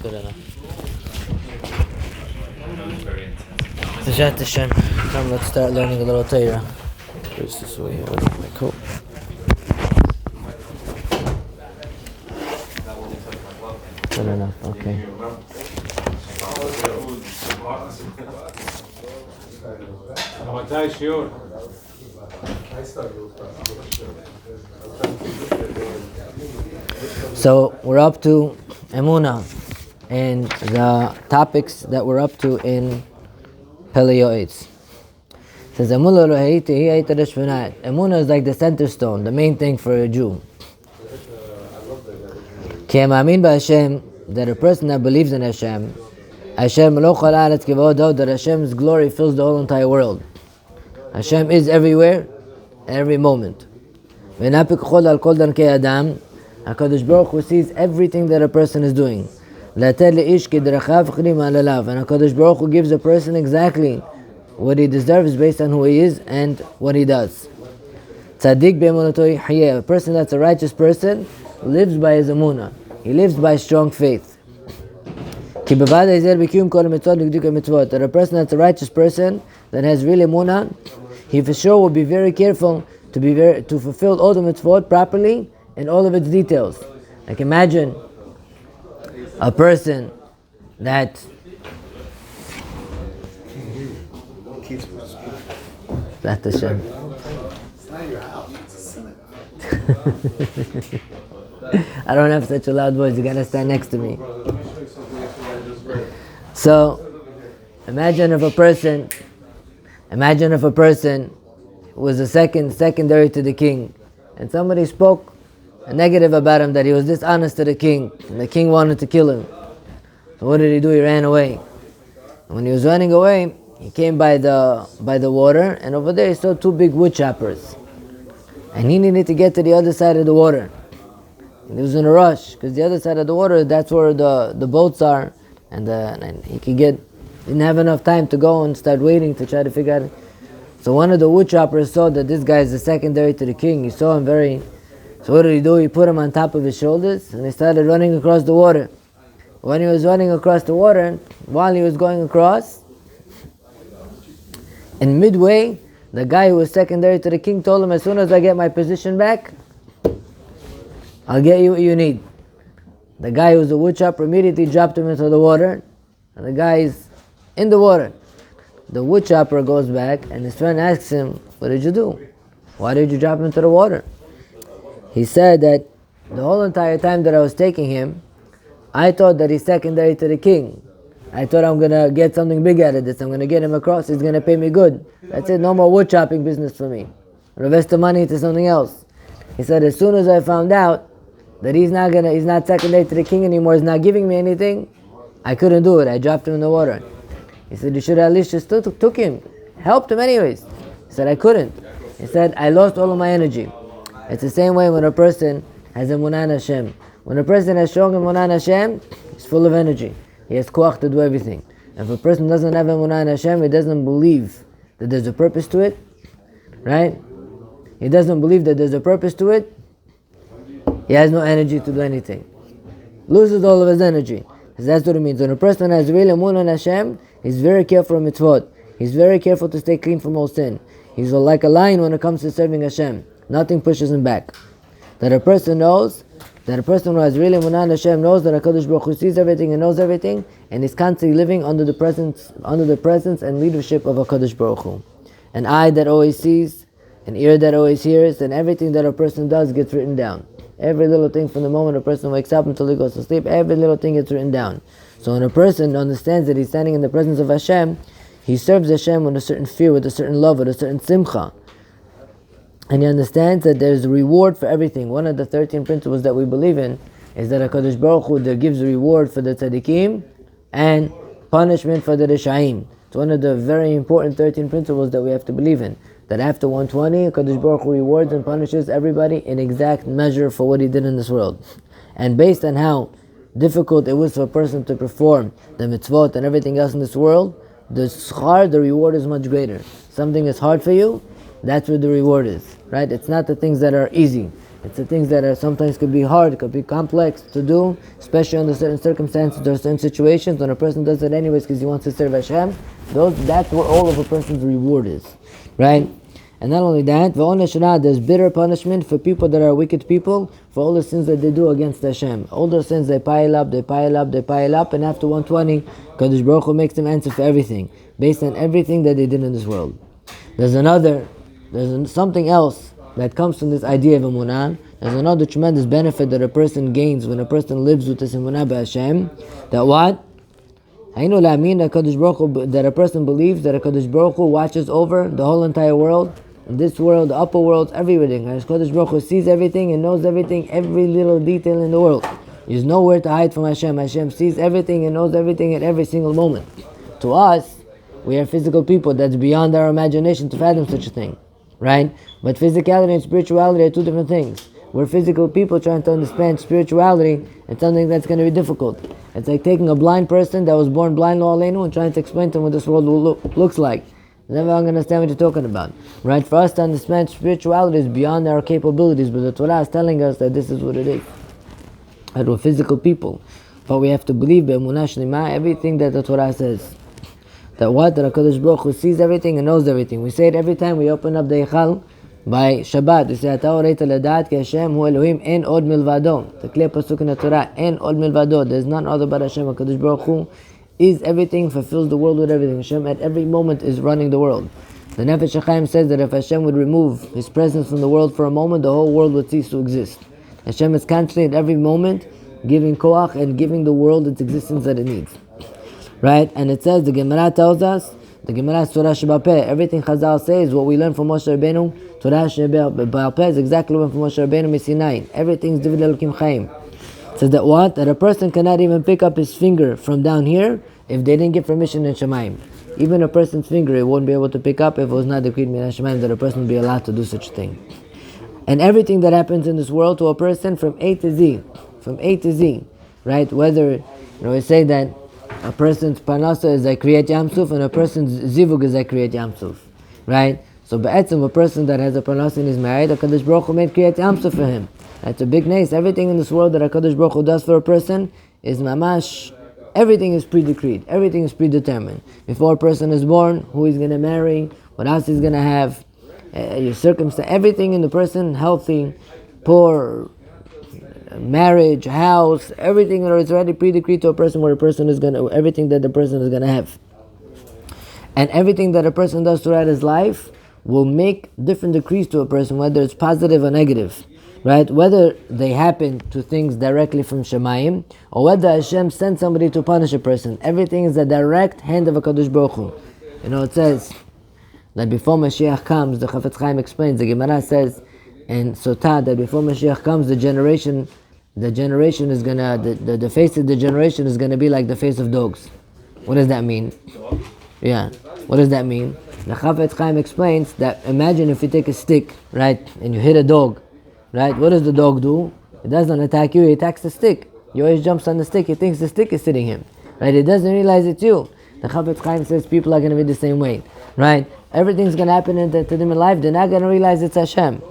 good enough. B'ezrat Hashem. Come, let's start learning a little Torah. Where's this way? Where's my coat? Good enough, okay. So we're up to EMUNAH and the topics that we're up to in Pele Yoetz. It says EMUNAH is like the center stone, the main thing for a Jew. That a person that believes in Hashem, that Hashem's glory fills the whole entire world. Hashem is everywhere, every moment. HaKadosh Baruch Hu sees everything that a person is doing. And HaKadosh Baruch Hu gives a person exactly what he deserves based on who he is and what he does. A person that's a righteous person lives by his emunah. He lives by strong faith. That a person that's a righteous person that has real emunah, he for sure will be very careful to fulfill all the mitzvot properly in all of its details. Like imagine a person that that's the Shem. I don't have such a loud voice, you gotta stand next to me. So imagine if a person was a secondary to the king, and somebody spoke negative about him, that he was dishonest to the king, and the king wanted to kill him. So what did he do? He ran away. And when he was running away, he came by the water, and over there he saw two big wood choppers. And he needed to get to the other side of the water. And he was in a rush, because the other side of the water, that's where the boats are, and he didn't have enough time to go and start waiting to try to figure out. So one of the wood choppers saw that this guy is the secondary to the king. He saw him so what did he do? He put him on top of his shoulders, and he started running across the water. When he was running across the water, while he was going across, in midway, the guy who was secondary to the king told him, as soon as I get my position back, I'll get you what you need. The guy who was a wood chopper immediately dropped him into the water, and the guy is in the water. The wood chopper goes back, and his friend asks him, what did you do? Why did you drop him into the water? He said that the whole entire time that I was taking him, I thought that he's secondary to the king. I thought I'm going to get something big out of this. I'm going to get him across. He's going to pay me good. That's it. No more wood chopping business for me. I'll invest the money into something else. He said, as soon as I found out that he's not secondary to the king anymore, he's not giving me anything, I couldn't do it. I dropped him in the water. He said, you should have at least just took him. Helped him anyways. He said, I couldn't. He said, I lost all of my energy. It's the same way when a person has emunah in Hashem. When a person has strong emunah in Hashem, he's full of energy. He has koach to do everything. If a person doesn't have emunah in Hashem, he doesn't believe that there's a purpose to it, right? He doesn't believe that there's a purpose to it, he has no energy to do anything. Loses all of his energy. So that's what it means. When a person has real emunah in Hashem, he's very careful of mitzvot. He's very careful to stay clean from all sin. He's like a lion when it comes to serving Hashem. Nothing pushes him back. That a person who has really emunah in Hashem knows that HaKadosh Baruch Hu sees everything and knows everything, and is constantly living under the presence and leadership of HaKadosh Baruch Hu. An eye that always sees, an ear that always hears, and everything that a person does gets written down. Every little thing from the moment a person wakes up until he goes to sleep, every little thing gets written down. So when a person understands that he's standing in the presence of Hashem, he serves Hashem with a certain fear, with a certain love, with a certain simcha. And he understands that there's a reward for everything. One of the 13 principles that we believe in is that HaKadosh Baruch Hu gives a reward for the tzaddikim and punishment for the rishaim. It's one of the very important 13 principles that we have to believe in. That after 120, HaKadosh Baruch Hu rewards and punishes everybody in exact measure for what he did in this world. And based on how difficult it was for a person to perform the mitzvot and everything else in this world, the schar, the reward is much greater. Something is hard for you, that's where the reward is, right? It's not the things that are easy. It's the things that are sometimes could be hard, could be complex to do, especially under certain circumstances or certain situations. When a person does it anyways because he wants to serve Hashem, that's where all of a person's reward is, right? And not only that, there's bitter punishment for people that are wicked people for all the sins that they do against Hashem. All those sins, they pile up, and after 120, Kadosh Baruch Hu makes them answer for everything, based on everything that they did in this world. There's something else that comes from this idea of EMUNAH. There's another tremendous benefit that a person gains when a person lives with this EMUNAH by Hashem. That what? That a person believes that a Kadosh Baruch Hu watches over the whole entire world, this world, the upper world, everything. Kadosh Baruch Hu sees everything and knows everything, every little detail in the world. There's nowhere to hide from Hashem. Hashem sees everything and knows everything at every single moment. To us, we are physical people. That's beyond our imagination to fathom such a thing, right? But physicality and spirituality are two different things. We're physical people trying to understand spirituality, and something that's going to be difficult. It's like taking a blind person that was born blind and trying to explain to him what this world looks like. Never going to understand what you're talking about, right? For us to understand spirituality is beyond our capabilities, but the Torah is telling us that this is what it is. That we're physical people, but we have to believe be'emunah shlema everything that the Torah says. That what? That HaKadosh Baruch Hu sees everything and knows everything. We say it every time we open up the Eichal by Shabbat. We say, Ata horeita ledat ki Hashem hu Elohim en od milvado. The clear pasuk in the Torah, en od milvado. There's none other but Hashem. HaKadosh Baruch Hu is everything, fulfills the world with everything. Hashem at every moment is running the world. The Nefesh HaChaim says that if Hashem would remove His presence from the world for a moment, the whole world would cease to exist. Hashem is constantly at every moment giving koach and giving the world its existence that it needs. Right? And it says, the Gemara tells us, the Gemara is Torah Sheba'al Peh. Everything Chazal says, what we learn from Moshe Rabbeinu, Torah Sheba'al Peh is exactly what we learn from Moshe Rabbeinu Sinai. Everything's Divid Elokim Chaim. It says that what? That a person cannot even pick up his finger from down here if they didn't get permission in Shemaim. Even a person's finger, it won't be able to pick up if it was not decreed min Shemaim that a person would be allowed to do such a thing. And everything that happens in this world to a person from A to Z, right? Whether, we say that a person's parnasa is like Kriyat Yamsuf and a person's zivug is like Kriyat Yamsuf, right? So ba'etzim, a person that has a parnasa and is married, HaKadosh Baruch Hu made Kriyat Yamsuf for him. That's a big nace. Everything in this world that HaKadosh Baruch Hu does for a person is mamash. Everything is pre-decreed. Everything is predetermined. Before a person is born, who he's going to marry, what else he's going to have, your circumstance, everything in the person, healthy, poor, marriage, house, everything is already pre-decreed to a person where a person is going to, everything that the person is going to have. And everything that a person does throughout his life will make different decrees to a person, whether it's positive or negative. Right? Whether they happen to things directly from Shemayim, or whether Hashem sends somebody to punish a person. Everything is the direct hand of HaKadosh Baruch Hu. It says that before Mashiach comes, the Chafetz Chaim explains, the Gemara says in Sotah that before Mashiach comes, the generation is gonna, the face of the generation is gonna be like the face of dogs. What does that mean? Yeah. What does that mean? The Chafetz Chaim explains that imagine if you take a stick, right, and you hit a dog. Right? What does the dog do? It doesn't attack you, he attacks the stick. He always jumps on the stick, he thinks the stick is hitting him. Right? He doesn't realize it's you. The Chafetz Chaim says people are going to be the same way. Right? Everything's going to happen to them in life, they're not going to realize it's Hashem.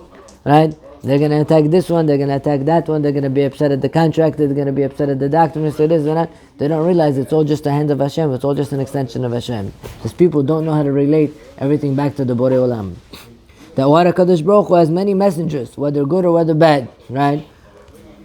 Right? They're going to attack this one, they're going to attack that one, they're going to be upset at the contractor, they're going to be upset at the doctor, so this and that. They don't realize it's all just the hand of Hashem, it's all just an extension of Hashem. Because people don't know how to relate everything back to the Borei Olam. That what HaKadosh Baruch Hu has many messengers, whether good or whether bad, right?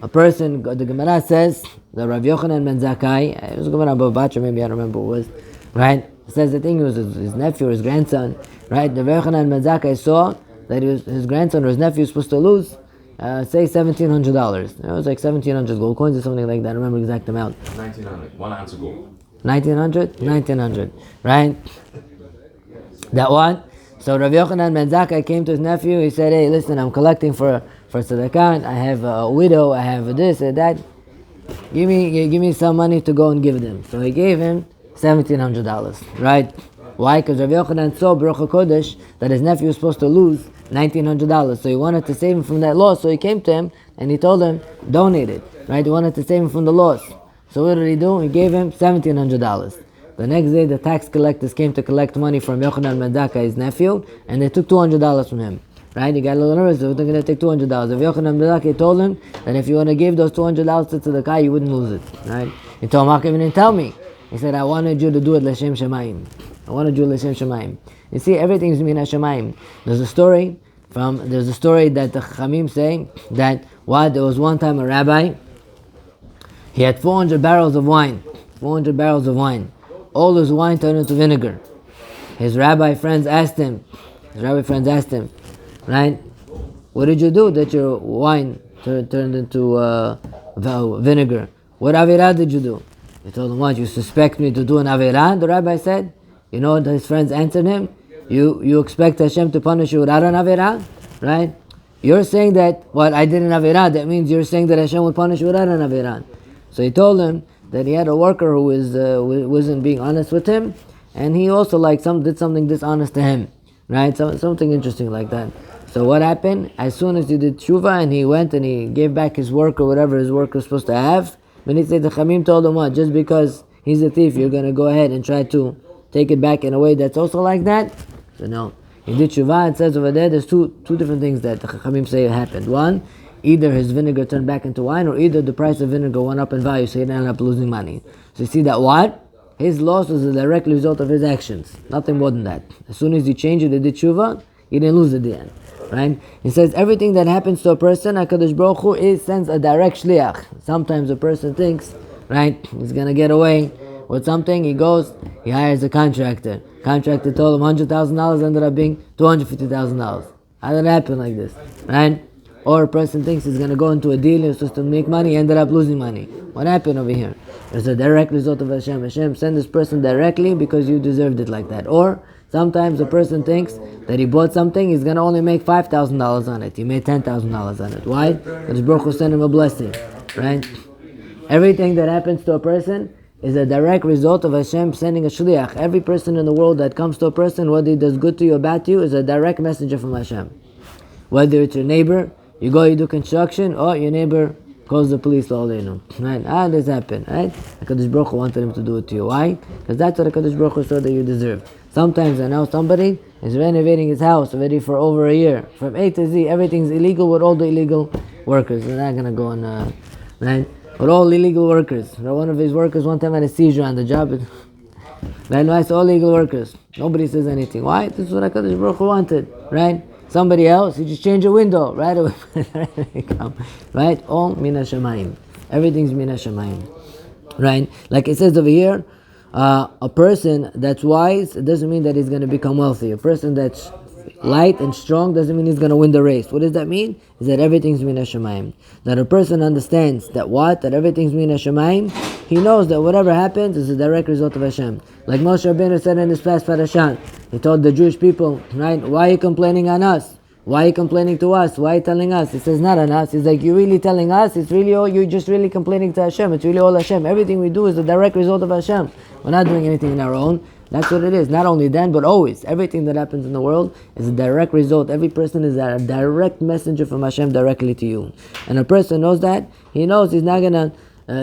A person, the Gemara says, the Rav Yochanan ben Zakkai, it was a Gemara about Batra, maybe I don't remember what it was, right? It says the thing was his nephew or his grandson, right? The Rav Yochanan ben Zakkai saw that his grandson or his nephew was supposed to lose, say $1,700. It was like 1,700 gold coins or something like that, I don't remember the exact amount. 1,900, 1 ounce of gold. 1,900? 1,900, right? That one? So Rav Yochanan ben Zakkai came to his nephew, he said, hey, listen, I'm collecting for tzedakah, I have a widow, I have this and that, give me some money to go and give them. So he gave him $1,700, right? Why? Because Rav Yochanan saw Baruch HaKodesh that his nephew was supposed to lose $1,900, so he wanted to save him from that loss, so he came to him and he told him, donate it, right? He wanted to save him from the loss. So what did he do? He gave him $1,700. The next day, the tax collectors came to collect money from Yochanan ben Zakkai, his nephew, and they took $200 from him. Right? He got a little nervous. They're going to take $200. If Yochanan ben Zakkai told him that if you want to give those $200 to the guy, you wouldn't lose it. Right? He told him, how come you didn't tell me? He said, I wanted you to do it l'shem shamayim. I wanted you l'shem shamayim. You see, everything's min hashamayim. There's a story that the Chachamim say that there was one time a rabbi. He had 400 barrels of wine. 400 barrels of wine. All his wine turned into vinegar. His rabbi friends asked him, right? What did you do that your wine turned into vinegar? What avirah did you do? He told him, what, you suspect me to do an avirah? The rabbi said. You know what his friends answered him? You expect Hashem to punish you without an avirah? Right? You're saying that, I did an avirah, that means you're saying that Hashem will punish you without an avirah. So he told him that he had a worker who wasn't being honest with him, and he also did something dishonest to him. Right? Something interesting like that. So what happened? As soon as he did tshuva and he went and he gave back his work or whatever his work was supposed to have, when he said the Chamim told him, what, just because he's a thief, you're going to go ahead and try to take it back in a way that's also like that? So no. He did tshuva. It says over there's two different things that the Chachamim say happened. One, either his vinegar turned back into wine, or either the price of vinegar went up in value, so he ended up losing money. So you see that what? His loss was a direct result of his actions. Nothing more than that. As soon as he changed it, he did tshuva, he didn't lose at the end. Right? He says everything that happens to a person, HaKadosh Baruch Hu sends a direct shliach. Sometimes a person thinks, right, he's going to get away with something. He goes, he hires a contractor. Contractor told him $100,000, ended up being $250,000. How did it happen like this? Right? Or a person thinks he's going to go into a deal, he's supposed to make money, ended up losing money. What happened over here? It's a direct result of Hashem. Hashem sent this person directly because you deserved it like that. Or sometimes a person thinks that he bought something, he's going to only make $5,000 on it. He made $10,000 on it. Why? Because Baruch Hu sent him a blessing. Right? Everything that happens to a person is a direct result of Hashem sending a shliach. Every person in the world that comes to a person, whether he does good to you or bad to you, is a direct messenger from Hashem. Whether it's your neighbor, you go, you do construction, or your neighbor calls the police all day long. Right? This happened. Right? HaKadosh Baruch Hu wanted him to do it to you. Why? Because that's what HaKadosh Baruch Hu said that you deserve. Sometimes I know somebody is renovating his house already for over a year. From A to Z, everything's illegal with all the illegal workers. We're not going to go on, right? With all illegal workers. One of his workers one time had a seizure on the job. Right? It's all illegal workers. Nobody says anything. Why? This is what HaKadosh Baruch Hu wanted. Right? Somebody else, you just change a window right away. Right? All min hashamayim. Everything's min hashamayim. Right? Like it says over here, a person that's wise, it doesn't mean that he's going to become wealthy. A person that's light and strong doesn't mean he's going to win the race. What does that mean? Is that everything's min hashamayim. That a person understands that what? That everything's min hashamayim. He knows that whatever happens is a direct result of Hashem. Like Moshe Rabbeinu said in his past parashat, he told the Jewish people, right, why are you complaining on us? Why are you complaining to us? Why are you telling us? He says, not on us. He's like, you're really telling us? It's really all, you're just really complaining to Hashem. It's really all Hashem. Everything we do is a direct result of Hashem. We're not doing anything on our own. That's what it is. Not only then, but always. Everything that happens in the world is a direct result. Every person is a direct messenger from Hashem directly to you. And a person knows that. He knows he's not going to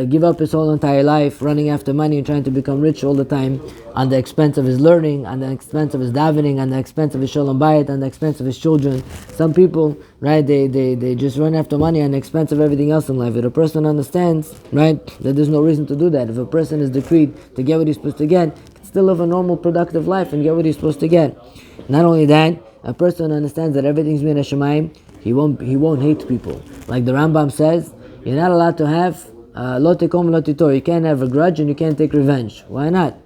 give up his whole entire life running after money and trying to become rich all the time on the expense of his learning, on the expense of his davening, on the expense of his shalom bayit, on the expense of his children. Some people, right, they just run after money on the expense of everything else in life. If a person understands, right, that there's no reason to do that. If a person is decreed to get what he's supposed to get, he can still live a normal, productive life and get what he's supposed to get. Not only that, a person understands that everything's min hashamayim, he won't hate people. Like the Rambam says, you're not allowed to have lo tekom lo titor. You can't have a grudge and you can't take revenge. Why not?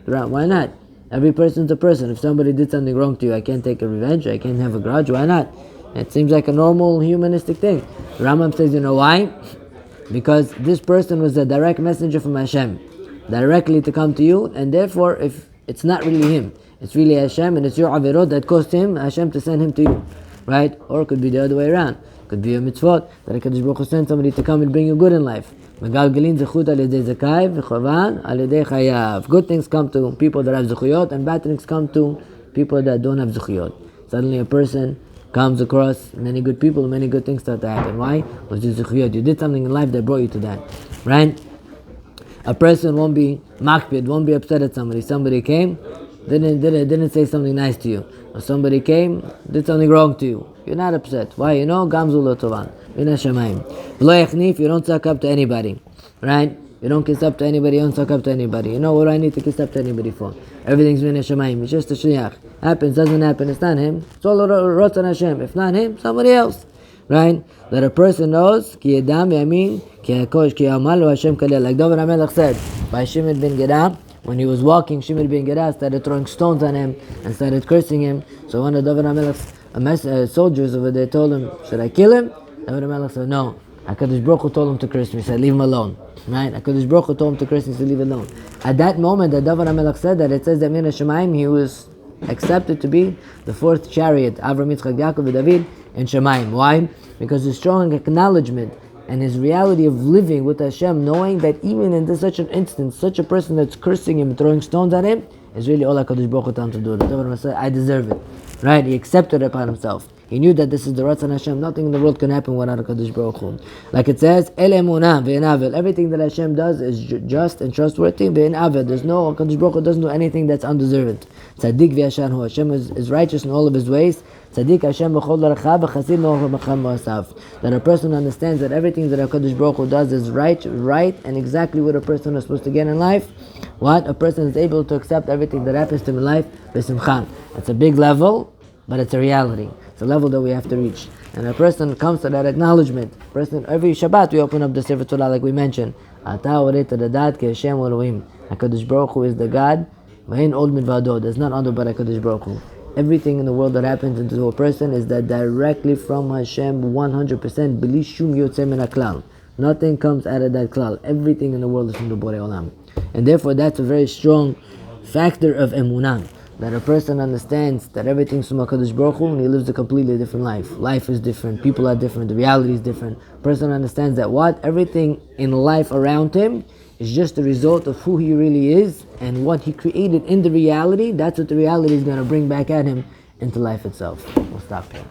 Why not? Every person's a person. If somebody did something wrong to you, I can't take a revenge, I can't have a grudge. Why not? It seems like a normal humanistic thing. The Rambam says, you know why? Because this person was a direct messenger from Hashem, directly to come to you, and therefore, if it's not really him, it's really Hashem, and it's your avirot that caused him, Hashem, to send him to you. Right? Or it could be the other way around. Could be a mitzvot that HaKadosh Baruch Hu sent somebody to come and bring you good in life. Good things come to people that have zechuyot, and bad things come to people that don't have zechuyot. Suddenly a person comes across many good people, many good things start to happen. Why? Because you zechuyot. You did something in life that brought you to that. Right? A person won't be makpid, won't be upset at somebody. Somebody came, didn't say something nice to you. or somebody came, did something wrong to you. You're not upset. Why? You know, Gamzu lo tovan. Min hashamayim. V'lo yachnif, you don't suck up to anybody. Right? You don't kiss up to anybody, you don't suck up to anybody. You know, what do I need to kiss up to anybody for? Everything's min hashamayim. It's just a shliach. Happens, doesn't happen, it's not him. It's all rotzon Hashem. If not him, somebody else. Right? That a person knows, ki yedam yamin, ki hakosh, ki amal lo Hashem kaleh. Like David HaMelech said, by Shimon ben Gera, when he was walking, Shimon ben Gera started throwing stones on him and started cursing him. So one of David HaMelech's soldiers over there told him, should I kill him? David HaMelech said, no. HaKadosh Baruch Hu told him to curse me. He said, leave him alone. Right? HaKadosh Baruch Hu told him to curse me. He said, leave him alone. At that moment that David HaMelech said that, it says that Min HaShemayim, he was accepted to be the fourth chariot, Avram, Yitzchak, Yaakov, and David, in Shemayim. Why? Because his strong acknowledgement and his reality of living with Hashem, knowing that even in this, such an instance, such a person that's cursing him, throwing stones at him, is really all HaKadosh Baruch Hu told him to do. David HaMelech said, I deserve it. Right? He accepted it upon himself. He knew that this is the Ratzon Hashem. Nothing in the world can happen without HaKadosh Baruch Hu. Like it says, EMUNAH ve'enavel. Everything that Hashem does is just and trustworthy. Ve'enavel. There's no, HaKadosh Baruch Hu doesn't do anything that's undeserved. Tzaddik ve'yashar hu. Hashem is righteous in all of his ways. Tzaddik Hashem b'chol darachav v'chasid no'och v'macham v'asav. That a person understands that everything that HaKadosh Baruch Hu does is right, and exactly what a person is supposed to get in life. What? A person is able to accept everything that happens to him in life b'simcha. It's a big level, but it's a reality. It's a level that we have to reach. And a person comes to that acknowledgement. Every Shabbat we open up the Sefer Torah like we mentioned. Ata oreta dadat ki Hashem Elohim. HaKadosh Baruch Hu is the God. V'hin od milvado. There's none other but HaKadosh Baruch Hu. Everything in the world that happens into a person is that directly from Hashem 100%. Bili shum yotzei min haklal. Nothing comes out of that klal. Everything in the world is from the Borei Olam. And therefore that's a very strong factor of emunah. That a person understands that everything's from HaKadosh Baruch Hu and he lives a completely different life. Life is different, people are different, the reality is different. A person understands that what? Everything in life around him is just the result of who he really is and what he created in the reality. That's what the reality is going to bring back at him into life itself. We'll stop here.